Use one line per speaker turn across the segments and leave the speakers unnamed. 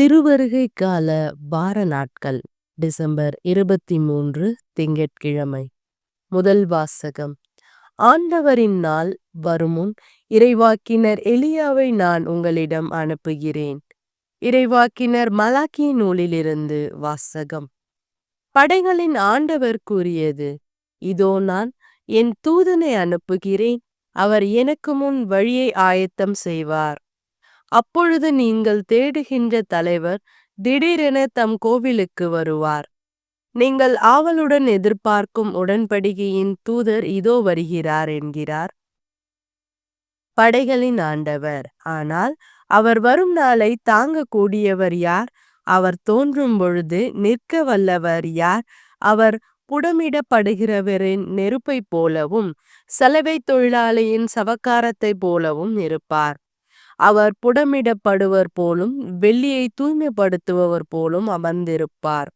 திருவருகை கால வார நாட்கள் டிசம்பர் 23 திங்கட்கிழமை. முதல் வாசகம். ஆண்டவரின் நாள் வருமுன் இறைவாக்கினர் எலியாவை நான் உங்களிடம் அனுப்புகிறேன். இறைவாக்கினர் மலாக்கி நூலிலிருந்து வாசகம். படைகளின் ஆண்டவர் கூறியது, இதோ நான் என் தூதனை அனுப்புகிறேன், அவர் எனக்கு முன் வழியை ஆயத்தம் செய்வார். அப்பொழுது நீங்கள் தேடுகின்ற தலைவர் திடீரென தம் கோவிலுக்கு வருவார். நீங்கள் ஆவலுடன் எதிர்பார்க்கும் உடன்படிக்கையின் தூதர் இதோ வருகிறார் என்கிறார் படைகளின் ஆண்டவர். ஆனால் அவர் வரும் நாளை தாங்கக்கூடியவர் யார்? அவர் தோன்றும் பொழுது நிற்க வல்லவர் யார்? அவர் புடமிடப்படுகிறவரின் நெருப்பை போலவும் சலவை தொழிலாளியின் சவக்காரத்தை போலவும் இருப்பார். அவர் புடமிடப்படுவர் போலும் வெள்ளியை தூய்மைப்படுத்துபவர் போலும் அமர்ந்திருப்பார்.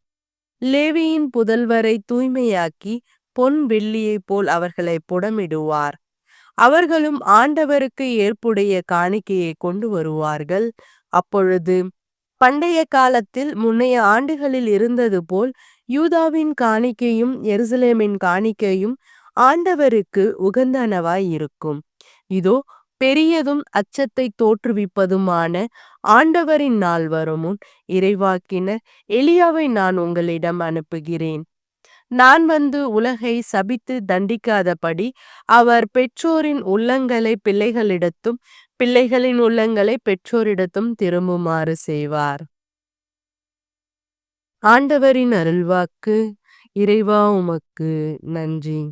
லேவியின் புதல்வரை தூய்மையாக்கி பொன் வெள்ளியைப் போல் அவர்களை புடமிடுவார். அவர்களும் ஆண்டவருக்கு ஏற்புடைய காணிக்கையை கொண்டு வருவார்கள். அப்பொழுது பண்டைய காலத்தில் முன்னைய ஆண்டுகளில் இருந்தது போல் யூதாவின் காணிக்கையும் எருசலேமின் காணிக்கையும் ஆண்டவருக்கு உகந்தனவாய் இருக்கும். இதோ பெரியதும் அச்சத்தை தோற்றுவிப்பதுமான ஆண்டவரின் நாள் வருமுன் இறைவாக்கினர் எலியாவை நான் உங்களிடம் அனுப்புகிறேன். நான் வந்து உலகை சபித்து தண்டிக்காதபடி அவர் பெற்றோரின் உள்ளங்களை பிள்ளைகளிடத்தும் பிள்ளைகளின் உள்ளங்களை பெற்றோரிடத்தும் திரும்புமாறு செய்வார். ஆண்டவரின் அருள்வாக்கு. இறைவா உமக்கு நன்றி.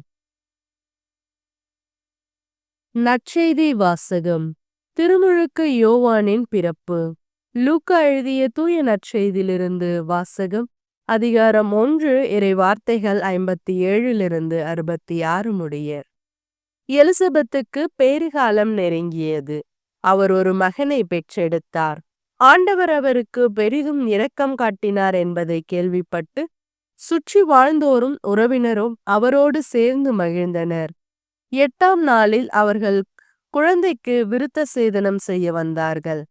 நற்செய்தி வாசகம். திருமுழுக்கு யோவானின் பிறப்பு. லூக்கா எழுதிய தூய நற்செய்தியிலிருந்து வாசகம். அதிகாரம் 1 இறை வார்த்தைகள் 57 66 முடிய. எலிசபெத்துக்கு பேறுகாலம் நெருங்கியது. அவர் ஒரு மகனை பெற்றெடுத்தார். ஆண்டவர் அவருக்கு பெரிதும் இரக்கம் காட்டினார் என்பதை கேள்விப்பட்டு சுற்றி வாழ்ந்தோரும் உறவினரும் அவரோடு சேர்ந்து மகிழ்ந்தனர். 8ஆம் நாளில் அவர்கள் குழந்தைக்கு விருத்த சேதனம் செய்ய வந்தார்கள்.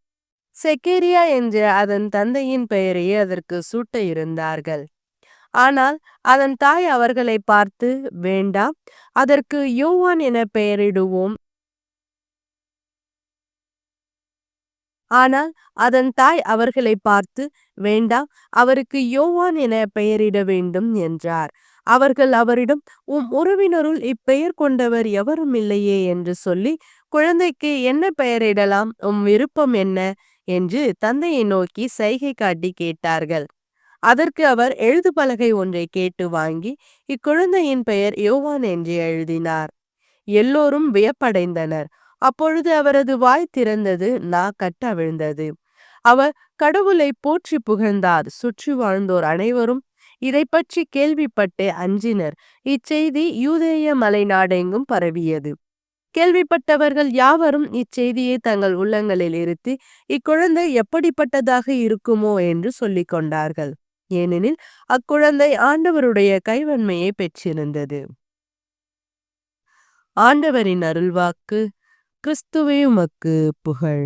செக்கேரியா என்ற அதன் தந்தையின் பெயரையே அதற்கு சூட்ட இருந்தார்கள். ஆனால் அதன் தாய் அவர்களை பார்த்து, வேண்டாம், அதற்கு யோவான் என பெயரிடுவோம் அவருக்கு யோவான் என பெயரிட வேண்டும் என்றார். அவர்கள் அவரிடம், உறவினருள் இப்பெயர் கொண்டவர் எவரும் இல்லையே என்று சொல்லி, குழந்தைக்கு என்ன பெயரிடலாம், விருப்பம் என்ன என்று தந்தையை நோக்கி சைகை காட்டி கேட்டார்கள். அதற்கு அவர் எழுது பலகை ஒன்றை கேட்டு வாங்கி இக்குழந்தையின் பெயர் யோவான் என்று எழுதினார். எல்லோரும் வியப்படைந்தனர். அப்பொழுது அவரது வாய் திறந்தது, நா கட்டவிழ்ந்தது. அவர் கடவுளை போற்றி புகழ்ந்தார். சுற்றி வாழ்ந்தோர் அனைவரும் இதை பற்றி கேள்விப்பட்டு அஞ்சினர். இச்செய்தி யூதேய மலை நாடெங்கும் பரவியது. கேள்விப்பட்டவர்கள் யாவரும் இச்செய்தியை தங்கள் உள்ளங்களில் இருத்தி இக்குழந்தை எப்படிப்பட்டதாக இருக்குமோ என்று சொல்லிக் கொண்டார்கள். ஏனெனில் அக்குழந்தை ஆண்டவருடைய கைவன்மையை பெற்றிருந்தது. ஆண்டவரின் அருள்வாக்கு. கிறிஸ்துவே உமக்கு புகழ்.